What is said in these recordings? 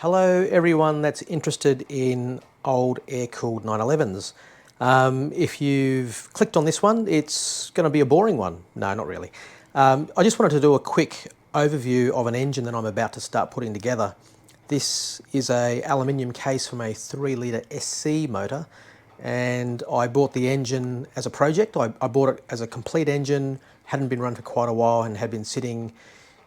Hello everyone that's interested in old air-cooled 911s. If you've clicked on this one, it's going to be a boring one. No, not really. I just wanted to do a quick overview of an engine that I'm about to start putting together. This is an aluminium case from a 3-litre SC motor, and I bought the engine as a project. I bought it as a complete engine, hadn't been run for quite a while and had been sitting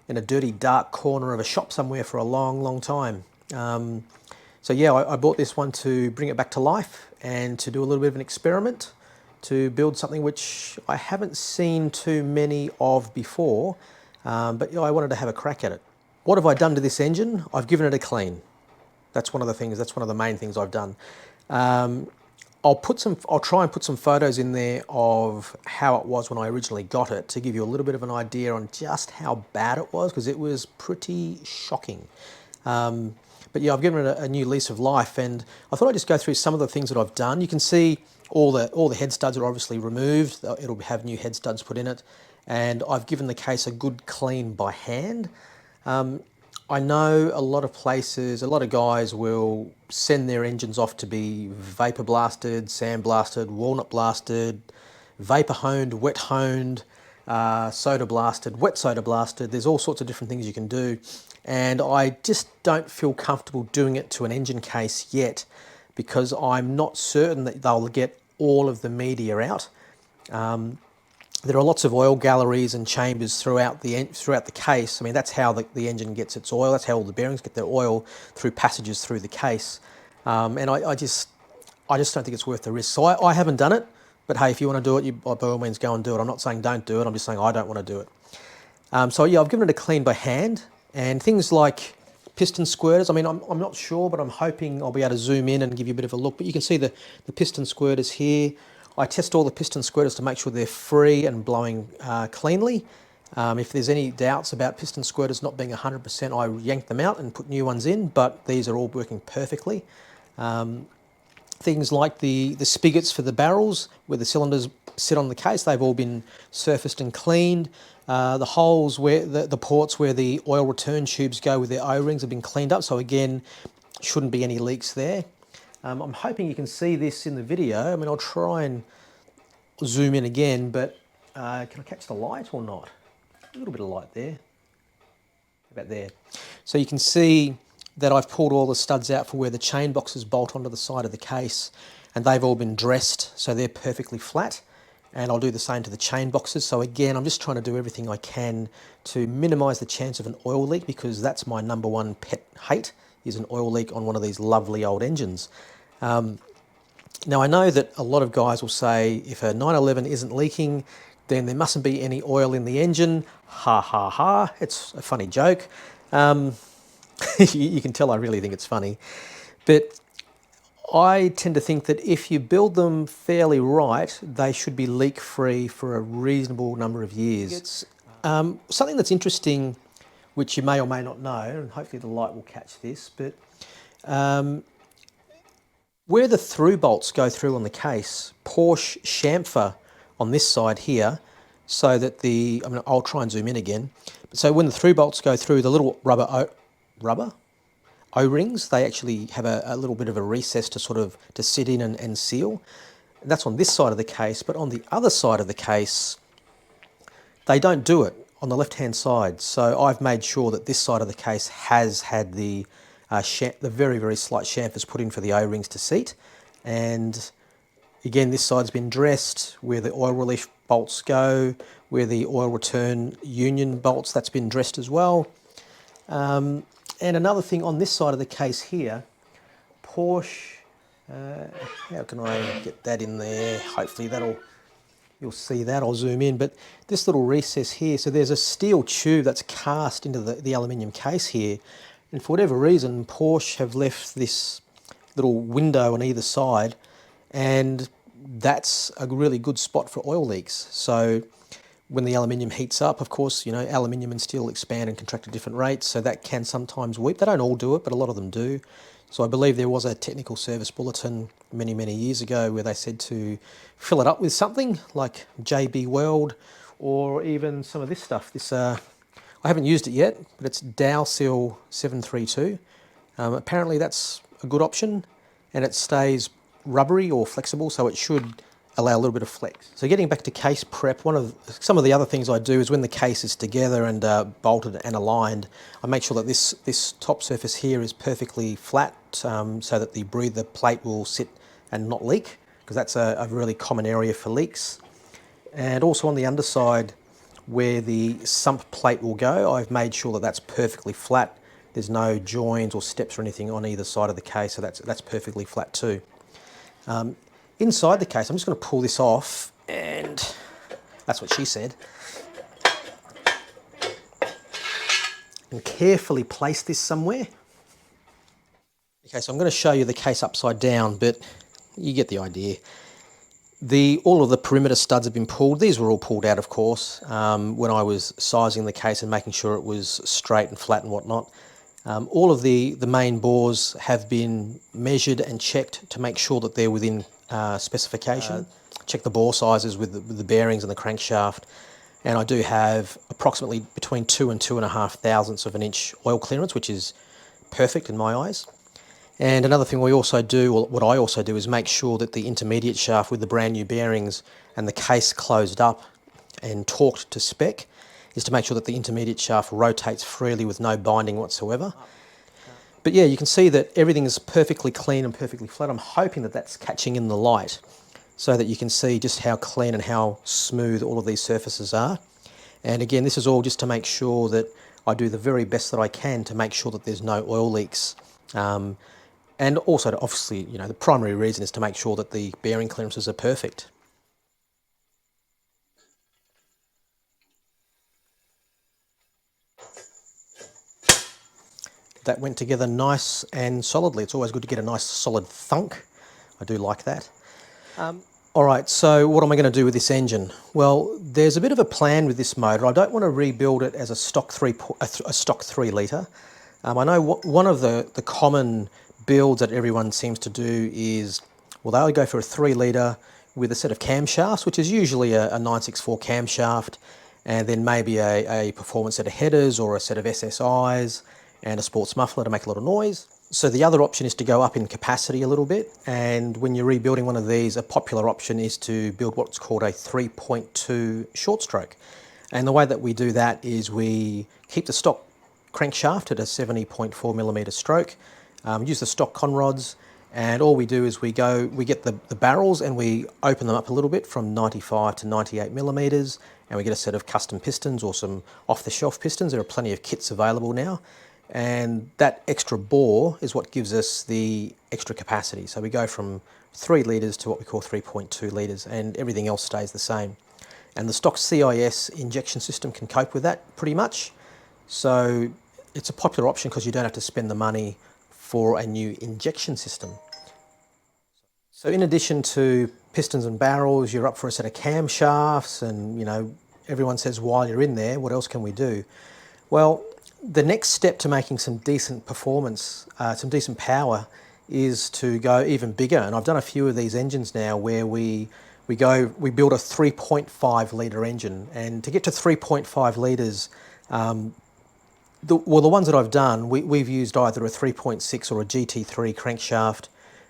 in a dirty dark corner of a shop somewhere for a long time. So yeah, I bought this one to bring it back to life and to do a little bit of an experiment to build something which I haven't seen too many of before, but I wanted to have a crack at it. What have I done to this engine? I've given it a clean. That's one of the main things I've done. I'll try and put some photos in there of how it was when I originally got it to give you a little bit of an idea on just how bad it was, because it was pretty shocking. But yeah, I've given it a new lease of life, and I thought I'd just go through some of the things that I've done. You can see all the head studs are obviously removed. It'll have new head studs put in it, and I've given the case a good clean by hand. I know a lot of places, a lot of guys will send their engines off to be vapor blasted, sandblasted, walnut blasted, vapor honed, wet honed, soda blasted, wet soda blasted. There's all sorts of different things you can do. And I just don't feel comfortable doing it to an engine case yet, because I'm not certain that they'll get all of the media out. There are lots of oil galleries and chambers throughout the case. I mean, that's how the engine gets its oil. That's how all the bearings get their oil, through passages through the case. And I just don't think it's worth the risk. So I haven't done it, but hey, if you want to do it, you by all means go and do it. I'm not saying don't do it. I'm just saying I don't want to do it. So yeah, I've given it a clean by hand, and things like piston squirters. I mean, I'm not sure, but I'm hoping I'll be able to zoom in and give you a bit of a look. But you can see the piston squirters here. I test all the piston squirters to make sure they're free and blowing cleanly. If there's any doubts about piston squirters not being 100%, I yank them out and put new ones in, but these are all working perfectly. Things like the spigots for the barrels where the cylinders sit on the case, they've all been surfaced and cleaned. The holes where the ports where the oil return tubes go with their O-rings have been cleaned up, so again, shouldn't be any leaks there. I'm hoping you can see this in the video. I mean, I'll try and zoom in again, but can I catch the light or not? A little bit of light there, about there. So you can see that I've pulled all the studs out for where the chain boxes bolt onto the side of the case, and they've all been dressed, so they're perfectly flat. And I'll do the same to the chain boxes. So again, I'm just trying to do everything I can to minimize the chance of an oil leak, because that's my number one pet hate, is an oil leak on one of these lovely old engines. Now I know that a lot of guys will say if a 911 isn't leaking, then there mustn't be any oil in the engine. Ha ha ha, it's a funny joke. You can tell I really think it's funny. But I tend to think that if you build them fairly right, they should be leak-free for a reasonable number of years. Something that's interesting, which you may or may not know, and hopefully the light will catch this, but where the through bolts go through on the case, Porsche chamfer on this side here, so that I'll try and zoom in again. So when the through bolts go through, the little rubber O-rings, they actually have a little bit of a recess to sort of to sit in and seal. And that's on this side of the case, but on the other side of the case, they don't do it on the left-hand side. So I've made sure that this side of the case has had the very slight chamfers put in for the O-rings to seat. And again, this side's been dressed, where the oil relief bolts go, where the oil return union bolts, that's been dressed as well. And another thing on this side of the case here, Porsche, how can I get that in there? Hopefully you'll see that, I'll zoom in, but this little recess here, so there's a steel tube that's cast into the aluminium case here, and for whatever reason, Porsche have left this little window on either side, and that's a really good spot for oil leaks. So when the aluminium heats up, of course, you know, aluminium and steel expand and contract at different rates, so that can sometimes weep. They don't all do it, but a lot of them do. So I believe there was a technical service bulletin many years ago where they said to fill it up with something like JB Weld, or even some of this stuff. This I haven't used it yet, but it's Dowsil 732. Apparently that's a good option, and it stays rubbery or flexible, so it should allow a little bit of flex. So getting back to case prep, some of the other things I do is when the case is together and bolted and aligned, I make sure that this top surface here is perfectly flat, so that the breather plate will sit and not leak, because that's a really common area for leaks. And also on the underside, where the sump plate will go, I've made sure that that's perfectly flat. There's no joins or steps or anything on either side of the case, so that's perfectly flat too. Inside the case, I'm just going to pull this off, and that's what she said, and carefully place this somewhere. Okay, so I'm going to show you the case upside down, but you get the idea. All of the perimeter studs have been pulled. These were all pulled out, of course, when I was sizing the case and making sure it was straight and flat and whatnot. All of the main bores have been measured and checked to make sure that they're within specification. Check the bore sizes with the bearings and the crankshaft, and I do have approximately between 2 and 2.5 thousandths of an inch oil clearance, which is perfect in my eyes. And another thing we also do, or what I also do, is make sure that the intermediate shaft with the brand new bearings and the case closed up and torqued to spec, is to make sure that the intermediate shaft rotates freely with no binding whatsoever. But yeah, you can see that everything is perfectly clean and perfectly flat. I'm hoping that that's catching in the light so that you can see just how clean and how smooth all of these surfaces are. And again, this is all just to make sure that I do the very best that I can to make sure that there's no oil leaks. And also, obviously, the primary reason is to make sure that the bearing clearances are perfect. That went together nice and solidly. It's always good to get a nice solid thunk. I do like that. All right, so what am I going to do with this engine? Well, there's a bit of a plan with this motor. I don't want to rebuild it as a stock 3 litre. I know one of the common builds that everyone seems to do is, well, they'll go for a 3 litre with a set of camshafts, which is usually a 964 camshaft, and then maybe a performance set of headers or a set of SSIs and a sports muffler to make a lot of noise. So the other option is to go up in capacity a little bit, and when you're rebuilding one of these, a popular option is to build what's called a 3.2 short stroke. And the way that we do that is we keep the stock crankshaft at a 70.4mm stroke, use the stock conrods, and all we do is we get the barrels and we open them up a little bit from 95 to 98mm, and we get a set of custom pistons or some off-the-shelf pistons. There are plenty of kits available now, and that extra bore is what gives us the extra capacity. So we go from 3 litres to what we call 3.2 litres, and everything else stays the same. And the stock CIS injection system can cope with that pretty much. So it's a popular option because you don't have to spend the money for a new injection system. So in addition to pistons and barrels, you're up for a set of camshafts, and everyone says, while you're in there, what else can we do? Well, the next step to making some decent performance, some decent power, is to go even bigger. And I've done a few of these engines now where we build a 3.5 litre engine. And to get to 3.5 litres, the ones that I've done, we've used either a 3.6 or a GT3 crankshaft,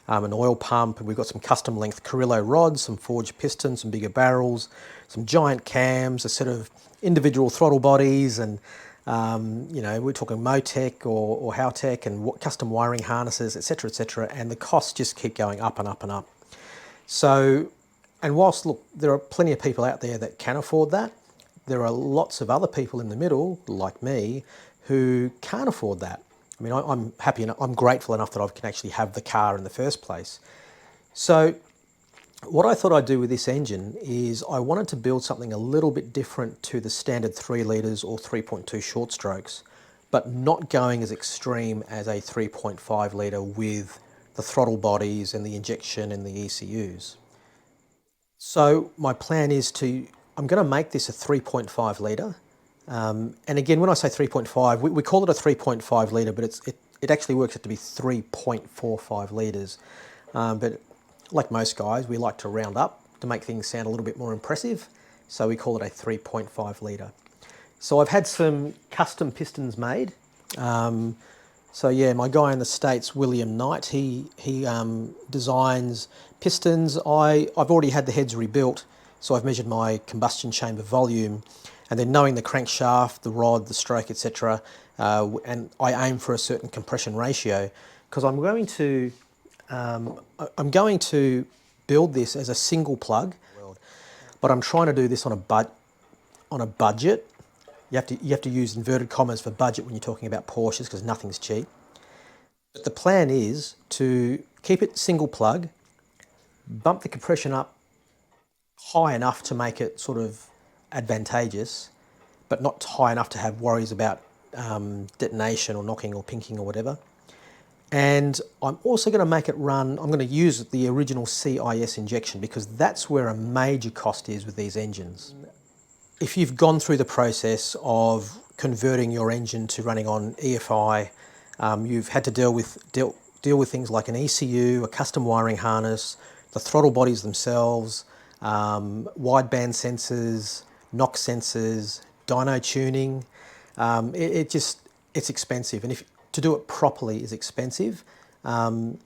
an oil pump, and we've got some custom length Carrillo rods, some forged pistons, some bigger barrels, some giant cams, a set of individual throttle bodies, and we're talking Motec or Howtec and custom wiring harnesses, etc., and the costs just keep going up and up and up. So, and whilst, look, there are plenty of people out there that can afford that, there are lots of other people in the middle, like me, who can't afford that. I mean, I'm happy enough, I'm grateful enough that I can actually have the car in the first place. So what I thought I'd do with this engine is I wanted to build something a little bit different to the standard 3 litres or 3.2 short strokes, but not going as extreme as a 3.5 litre with the throttle bodies and the injection and the ECUs. So my plan is I'm going to make this a 3.5 litre. And again, when I say 3.5, we call it a 3.5 litre, but it actually works out to be 3.45 litres. But like most guys, we like to round up to make things sound a little bit more impressive. So we call it a 3.5 litre. So I've had some custom pistons made. So yeah, my guy in the States, William Knight, he designs pistons. I've already had the heads rebuilt, so I've measured my combustion chamber volume, and then knowing the crankshaft, the rod, the stroke, etc., and I aim for a certain compression ratio because I'm going to build this as a single plug, but I'm trying to do this on a budget. You have to use inverted commas for budget when you're talking about Porsches because nothing's cheap. But the plan is to keep it single plug, bump the compression up high enough to make it sort of advantageous, but not high enough to have worries about detonation or knocking or pinking or whatever. And I'm also going to make it run, I'm going to use the original CIS injection because that's where a major cost is with these engines. If you've gone through the process of converting your engine to running on EFI, you've had to deal with things like an ECU, a custom wiring harness, the throttle bodies themselves, wideband sensors, knock sensors, dyno tuning. It's expensive, and to do it properly is expensive. To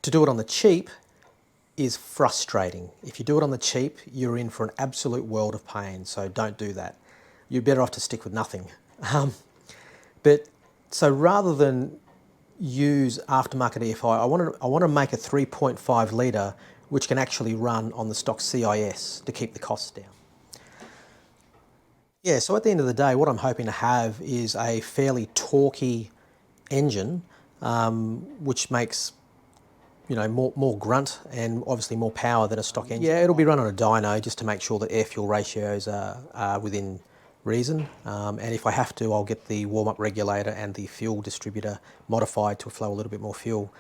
do it on the cheap is frustrating. If you do it on the cheap, you're in for an absolute world of pain, so don't do that. You're better off to stick with nothing. So rather than use aftermarket EFI, I want to make a 3.5 litre which can actually run on the stock CIS to keep the costs down. Yeah, so at the end of the day, what I'm hoping to have is a fairly torquey engine, which makes more grunt and obviously more power than a stock engine. Yeah, it'll be run on a dyno just to make sure that air-fuel ratios are within reason. And if I have to, I'll get the warm-up regulator and the fuel distributor modified to flow a little bit more fuel.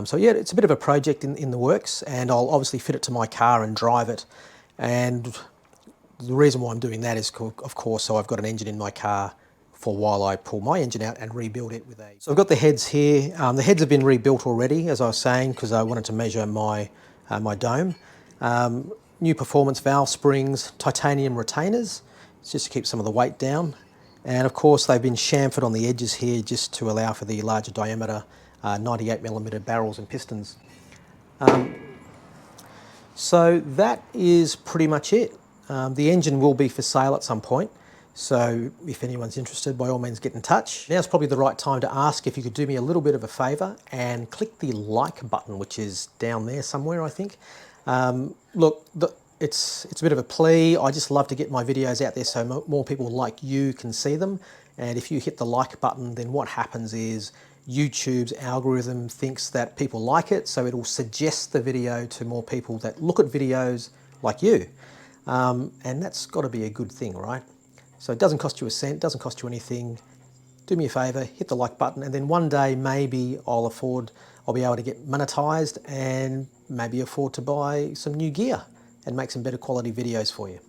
So yeah, it's a bit of a project in the works, and I'll obviously fit it to my car and drive it. And the reason why I'm doing that is, of course, so I've got an engine in my car for while I pull my engine out and rebuild it with a... So I've got the heads here. The heads have been rebuilt already, as I was saying, because I wanted to measure my dome. New performance valve springs, titanium retainers, just to keep some of the weight down. And of course, they've been chamfered on the edges here just to allow for the larger diameter 98mm barrels and pistons. So that is pretty much it. The engine will be for sale at some point. So if anyone's interested, by all means get in touch. Now's probably the right time to ask if you could do me a little bit of a favour and click the like button, which is down there somewhere, I think. Look, it's a bit of a plea. I just love to get my videos out there so more people like you can see them. And if you hit the like button, then what happens is YouTube's algorithm thinks that people like it, so it'll suggest the video to more people that look at videos like you. And that's got to be a good thing, right? So it doesn't cost you a cent, doesn't cost you anything. Do me a favour, hit the like button, and then one day maybe I'll be able to get monetized and maybe afford to buy some new gear and make some better quality videos for you.